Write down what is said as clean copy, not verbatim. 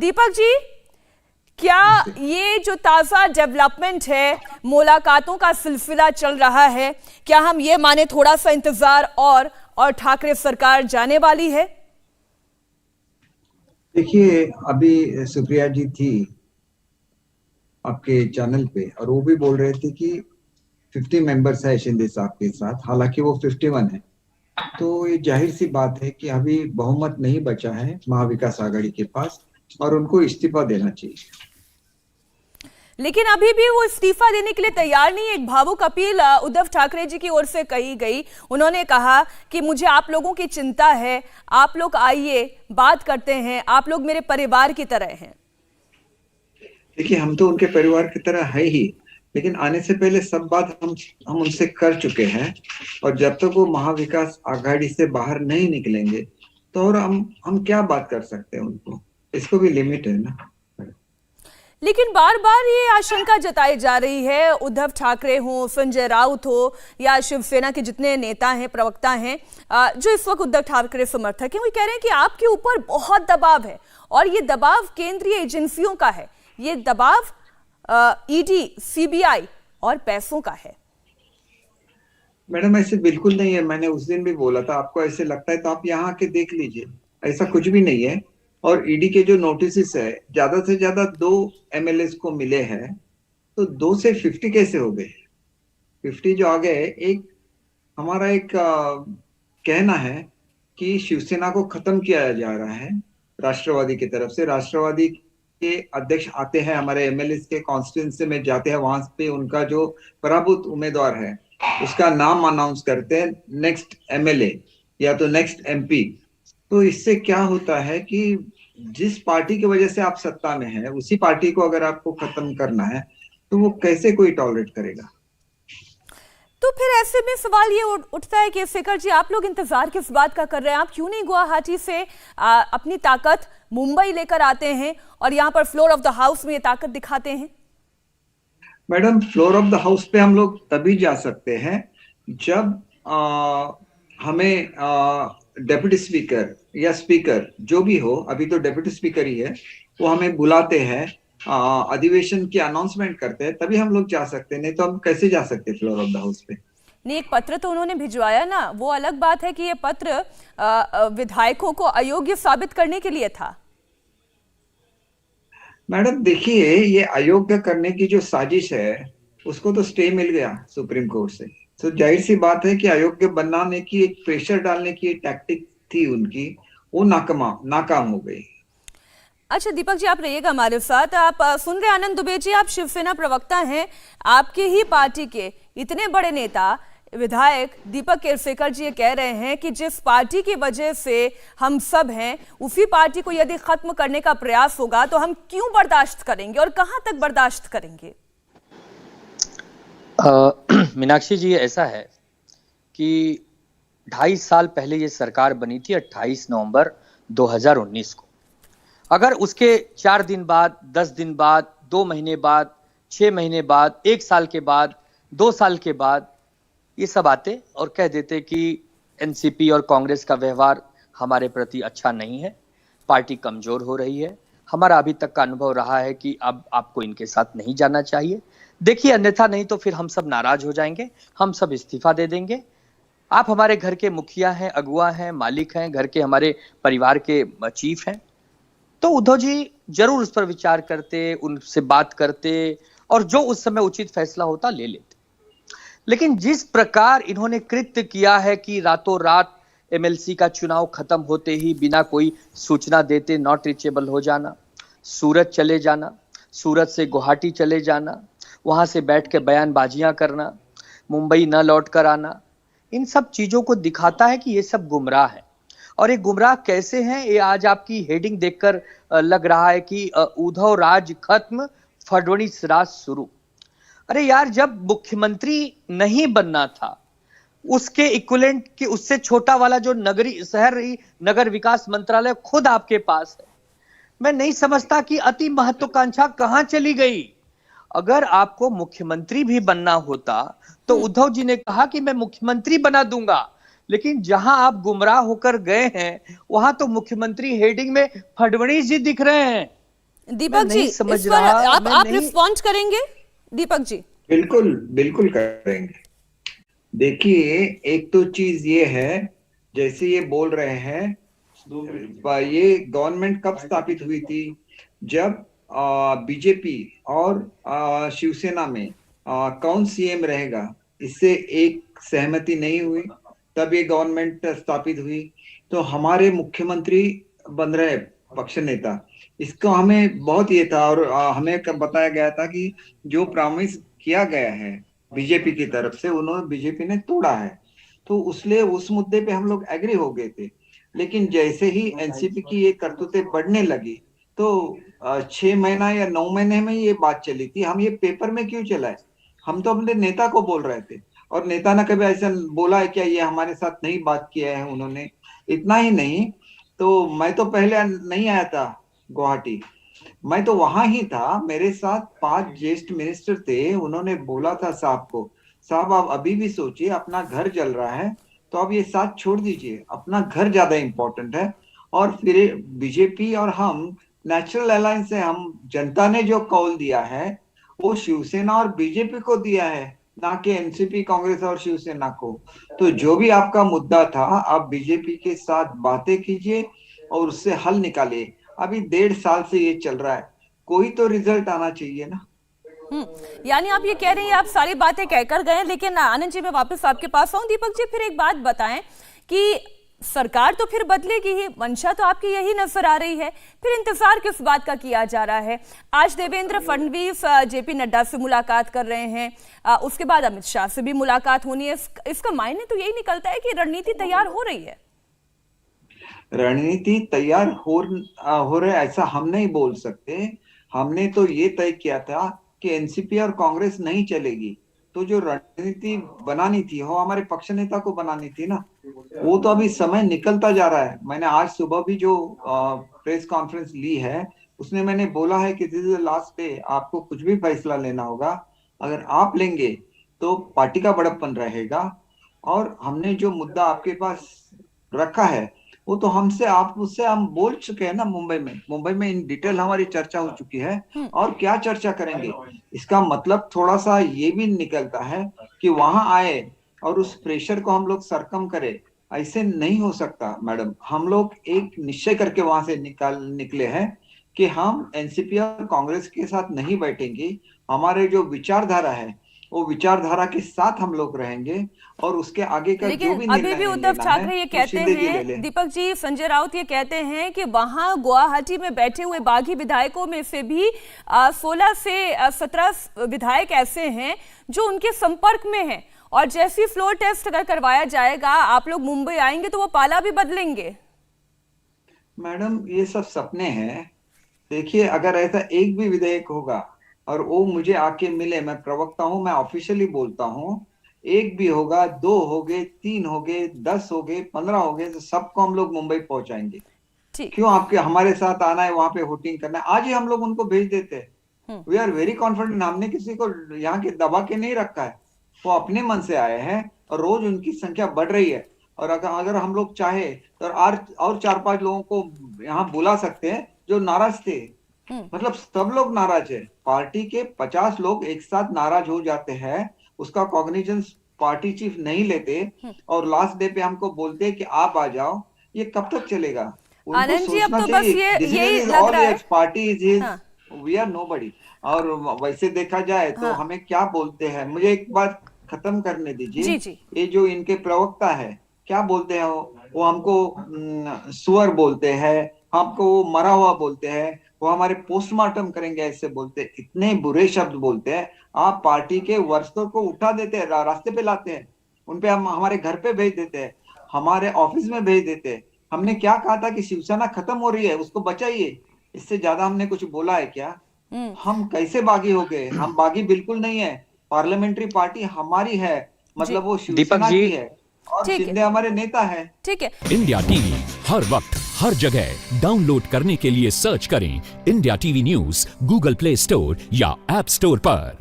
दीपक जी, क्या ये जो ताजा डेवलपमेंट है, मुलाकातों का सिलसिला चल रहा है, क्या हम ये माने थोड़ा सा इंतजार और ठाकरे सरकार जाने वाली है? देखिए, अभी सुप्रिया जी थी आपके चैनल पे और वो भी बोल रहे थे कि 50 मेंबर्स है शिंदे साहब के साथ, हालांकि वो 51 है। तो ये जाहिर सी बात है कि अभी बहुमत नहीं बचा है महाविकास आघाड़ी के पास और उनको इस्तीफा देना चाहिए। लेकिन अभी भी वो इस्तीफा देने के लिए तैयार नहीं है। एक भावुक अपील उद्धव ठाकरे जी की ओर से कही गई। उन्होंने कहा कि मुझे आप लोगों की चिंता है, आप लोग आइए, बात करते हैं, आप लोग मेरे परिवार की तरह हैं। देखिए, हम तो उनके परिवार की तरह है ही, लेकिन आने से पहले सब बात हम उनसे कर चुके हैं और जब तक वो महाविकास आघाड़ी से बाहर नहीं निकलेंगे तो और हम क्या बात कर सकते हैं उनको, इसको भी लिमिट है ना। लेकिन बार बार ये आशंका जताई जा रही है, उद्धव ठाकरे हो, संजय राउत हो या शिवसेना के जितने नेता हैं, प्रवक्ता हैं, जो इस वक्त उद्धव ठाकरे समर्थक हैं, वो कह रहे हैं कि आपके ऊपर बहुत दबाव है और ये दबाव केंद्रीय एजेंसियों का है, ये दबाव ईडी, सीबीआई और पैसों का है। मैडम, ऐसे बिल्कुल नहीं है। मैंने उस दिन भी बोला था, आपको ऐसे लगता है तो आप यहाँ आके देख लीजिए, ऐसा कुछ भी नहीं है। और ईडी के जो नोटिस है, ज्यादा से ज्यादा 2 एमएलए को मिले हैं, तो 2 से 50 कैसे हो गए? 50 जो आ गए, हमारा एक कहना है कि शिवसेना को खत्म किया जा रहा है राष्ट्रवादी की तरफ से। राष्ट्रवादी के अध्यक्ष आते हैं, हमारे एमएलए के कॉन्स्टिट्यूंसी में जाते हैं, वहां पे उनका जो पराभूत उम्मीदवार है उसका नाम अनाउंस करते हैं, नेक्स्ट एमएलए या तो नेक्स्ट एमपी। तो इससे क्या होता है कि जिस पार्टी की वजह से आप सत्ता में हैं, उसी पार्टी को अगर आपको खत्म करना है तो वो कैसे कोई टॉलरेट करेगा? तो फिर ऐसे में सवाल ये उठता है कि शेखर जी, आप लोग इंतजार किस बात का कर रहे हैं? आप क्यों नहीं गुवाहाटी से अपनी ताकत मुंबई लेकर आते हैं और यहाँ पर फ्लोर ऑफ द हाउस में ये ताकत दिखाते हैं? Madam, floor of the house पे हम लोग तभी जा सकते हैं जब हमें डेप्यूटी स्पीकर या स्पीकर जो भी हो, अभी तो डेप्यूटी स्पीकर ही है, वो हमें बुलाते हैं, अधिवेशन की अनाउंसमेंट करते हैं, तभी हम लोग जा सकते हैं। नहीं तो हम कैसे जा सकते फ्लोर ऑफ द हाउस पे? नहीं, एक पत्र तो उन्होंने भिजवाया ना, वो अलग बात है कि ये पत्र विधायकों को अयोग्य साबित करने के लिए था। मैडम देखिए, ये अयोग्य करने की जो साजिश है उसको तो स्टे मिल गया सुप्रीम कोर्ट से। तो जाहिर सी बात है कि अयोग्य बनाने की, एक प्रेशर डालने की टैक्टिक थी उनकी, वो नाकाम हो गई। अच्छा दीपक जी, आप रहिएगा हमारे साथ। आप सुन रहे आनंद दुबे जी, आप शिवसेना प्रवक्ता हैं, आपके ही पार्टी के इतने बड़े नेता विधायक दीपक केरसेकर जी ये कह रहे हैं कि जिस पार्टी की वजह से हम सब हैं, उसी पार्टी को यदि खत्म करने का प्रयास होगा तो हम क्यों बर्दाश्त करेंगे और कहां तक बर्दाश्त करेंगे? मीनाक्षी जी, ऐसा है कि 2.5 साल पहले ये सरकार बनी थी, 28 नवंबर 2019 को। अगर उसके 4 दिन बाद, 10 दिन बाद, 2 महीने बाद, 6 महीने बाद, 1 साल के बाद, 2 साल के बाद ये सब आते और कह देते कि एनसीपी और कांग्रेस का व्यवहार हमारे प्रति अच्छा नहीं है, पार्टी कमजोर हो रही है, हमारा अभी तक का अनुभव रहा है कि अब आपको इनके साथ नहीं जाना चाहिए, देखिए अन्यथा नहीं तो फिर हम सब नाराज हो जाएंगे, हम सब इस्तीफा दे देंगे, आप हमारे घर के मुखिया हैं, अगुआ हैं, मालिक हैं, घर के हमारे परिवार के चीफ हैं। तो उद्धव जी जरूर उस पर विचार करते, उनसे बात करते और जो उस समय उचित फैसला होता ले लेते। लेकिन जिस प्रकार इन्होंने कृत्य किया है कि रातों रात एमएलसी का चुनाव खत्म होते ही बिना कोई सूचना देते नॉट रीचेबल हो जाना, सूरत चले जाना, सूरत से गुवाहाटी चले जाना, वहां से बैठ के बयानबाजियां करना, मुंबई न लौट कर आना, इन सब चीजों को दिखाता है कि ये सब गुमराह है। और ये गुमराह कैसे हैं, ये आज आपकी हेडिंग देखकर लग रहा है कि उद्धव राज खत्म, फडणवीस राज शुरू। अरे यार, जब मुख्यमंत्री नहीं बनना था, उसके इक्विवेलेंट की उससे छोटा वाला जो नगर विकास मंत्रालय खुद आपके पास है। मैं नहीं समझता कि अति महत्वाकांक्षा कहां चली गई। अगर आपको मुख्यमंत्री भी बनना होता तो उद्धव जी ने कहा कि मैं मुख्यमंत्री बना दूंगा, लेकिन जहां आप गुमराह होकर गए हैं वहां तो मुख्यमंत्री हेडिंग में फडणवीस जी दिख रहे हैं। दीपक जी, नहीं समझ इस पर रहा, आप मैं नहीं- रिस्पॉन्ड करेंगे दीपक जी? बिल्कुल बिल्कुल करेंगे। देखिए, एक तो चीज ये है, जैसे ये बोल रहे हैं, ये गवर्नमेंट कब स्थापित हुई थी? जब बीजेपी और शिवसेना में कौन सीएम रहेगा, इससे एक सहमति नहीं हुई, तब ये गवर्नमेंट स्थापित हुई। तो हमारे मुख्यमंत्री बन रहे पक्ष नेता, इसको हमें बहुत ये था, और हमें बताया गया था कि जो प्रॉमिस किया गया है बीजेपी की तरफ से, उन्होंने बीजेपी ने तोड़ा है। तो उसलिए उस मुद्दे पे हम लोग एग्री हो गए थे। लेकिन जैसे ही एनसीपी की ये करतूतें बढ़ने लगी, तो 6 महीना या 9 महीने में ये बात चली थी। हम ये पेपर में क्यों चलाए? हम तो अपने नेता को बोल रहे थे, और नेता ने कभी ऐसा बोला है क्या ये हमारे साथ नहीं बात किया है उन्होंने? इतना ही नहीं, तो मैं तो पहले नहीं आया था गुवाहाटी, मैं तो वहां ही था। मेरे साथ 5 ज्येष्ठ मिनिस्टर थे। उन्होंने बोला था साहब को, साहब आप अभी भी सोचिए, अपना घर जल रहा है, तो आप ये साथ छोड़ दीजिए, अपना घर ज्यादा इंपॉर्टेंट है। और फिर बीजेपी और हम नेचुरल अलायंस है। हम जनता ने जो कॉल दिया है वो शिवसेना और बीजेपी को दिया है, ना कि एनसीपी, कांग्रेस और शिवसेना को। तो जो भी आपका मुद्दा था, आप बीजेपी के साथ बातें कीजिए और उससे हल निकालिए। अभी 1.5 साल से ये चल रहा है, कोई तो रिजल्ट आना चाहिए ना। यानी आप ये कह रहे हैं, आप सारी बातें कहकर गए, लेकिन आनंद जी मैं वापस आपके पास आऊं। दीपक जी, फिर एक बात बताएं कि सरकार तो फिर बदलेगी ही, मंशा तो आपकी यही नजर आ रही है, फिर इंतजार किस बात का किया जा रहा है? आज देवेंद्र फडणवीस जेपी नड्डा से मुलाकात कर रहे हैं, उसके बाद अमित शाह से भी मुलाकात होनी है। इसका मायने तो यही निकलता है कि रणनीति तैयार हो रही है। रणनीति तैयार हो रहे ऐसा हम नहीं बोल सकते। हमने तो ये तय किया था कि एनसीपी और कांग्रेस नहीं चलेगी। तो जो रणनीति बनानी थी वो हमारे पक्ष नेता को बनानी थी ना। वो तो अभी समय निकलता जा रहा है। मैंने आज सुबह भी जो प्रेस कॉन्फ्रेंस ली है, उसमें मैंने बोला है कि this is the last day, आपको कुछ भी फैसला लेना होगा, अगर आप लेंगे तो पार्टी का बड़प्पन रहेगा। और हमने जो मुद्दा आपके पास रखा है वो तो उससे हम बोल चुके हैं ना। मुंबई में इन डिटेल हमारी चर्चा हो चुकी है। और क्या चर्चा करेंगे? इसका मतलब थोड़ा सा ये भी निकलता है कि वहां आए और उस प्रेशर को हम लोग सरकम करें, ऐसे नहीं हो सकता मैडम। हम लोग एक निश्चय करके वहां से निकले हैं कि हम एनसीपी और कांग्रेस के साथ नहीं बैठेंगे। हमारे जो विचारधारा है वो विचारधारा के साथ हम लोग रहेंगे, और उसके आगे का जो भी लेकिन अभी भी उद्धव ठाकरे ये कहते हैं, दीपक जी, संजय राउत ये कहते हैं कि वहां गुवाहाटी में बैठे हुए बागी विधायकों में से भी 16 से 17 विधायक ऐसे हैं जो उनके संपर्क में हैं, और जैसे फ्लोर टेस्ट अगर करवाया जाएगा, आप लोग मुंबई आएंगे तो वो पाला भी बदलेंगे। मैडम, ये सब सपने हैं। देखिए, अगर ऐसा एक भी विधेयक होगा और वो मुझे आके मिले, मैं प्रवक्ता हूं, मैं ऑफिशियली बोलता हूं, एक भी होगा, 2 हो गए, 3 हो गए, 10 हो गए, 15 हो गए, तो सबको हम लोग मुंबई पहुंचाएंगे। क्यों आपके हमारे साथ आना है, वहां पे वोटिंग करना है? आज ही हम लोग उनको भेज देते हैं। We are very confident. हमने किसी को यहाँ के दबा के नहीं रखा है, वो अपने मन से आए हैं, और रोज उनकी संख्या बढ़ रही है। और अगर हम लोग चाहे तो और 4-5 लोगों को यहाँ बुला सकते हैं जो नाराज थे। मतलब सब लोग नाराज है। पार्टी के 50 लोग एक साथ नाराज हो जाते हैं, उसका कॉग्निजेंस पार्टी चीफ नहीं लेते, और लास्ट डे पे हमको बोलते हैं कि आप आ जाओ। ये कब तक चलेगा? आनंद जी, अब तो बस यही लग रहा है, party is his, we are nobody. और वैसे देखा जाए तो हमें क्या बोलते हैं, मुझे एक बात खत्म करने दीजिए। ये जो इनके प्रवक्ता है, क्या बोलते हैं वो हमको सुअर बोलते हैं, हमको वो मरा हुआ बोलते हैं, वो हमारे पोस्टमार्टम करेंगे ऐसे बोलते हैं, इतने बुरे शब्द बोलते हैं। आप पार्टी के वर्कर्स को उठा देते हैं, रास्ते पे लाते हैं, उनपे हम हमारे घर पे भेज देते हैं, हमारे ऑफिस में भेज देते हैं। हमने क्या कहा था कि शिवसेना खत्म हो रही है, उसको बचाइए। इससे ज्यादा हमने कुछ बोला है क्या? हम कैसे बागी हो गए? हम बागी बिल्कुल नहीं है। पार्लियामेंट्री पार्टी हमारी है, मतलब वो शिवसेना की है, और शिंदे हमारे नेता है। ठीक है। इंडिया टीवी हर वक्त हर जगह डाउनलोड करने के लिए सर्च करें India TV news Google play store या ऐप स्टोर पर।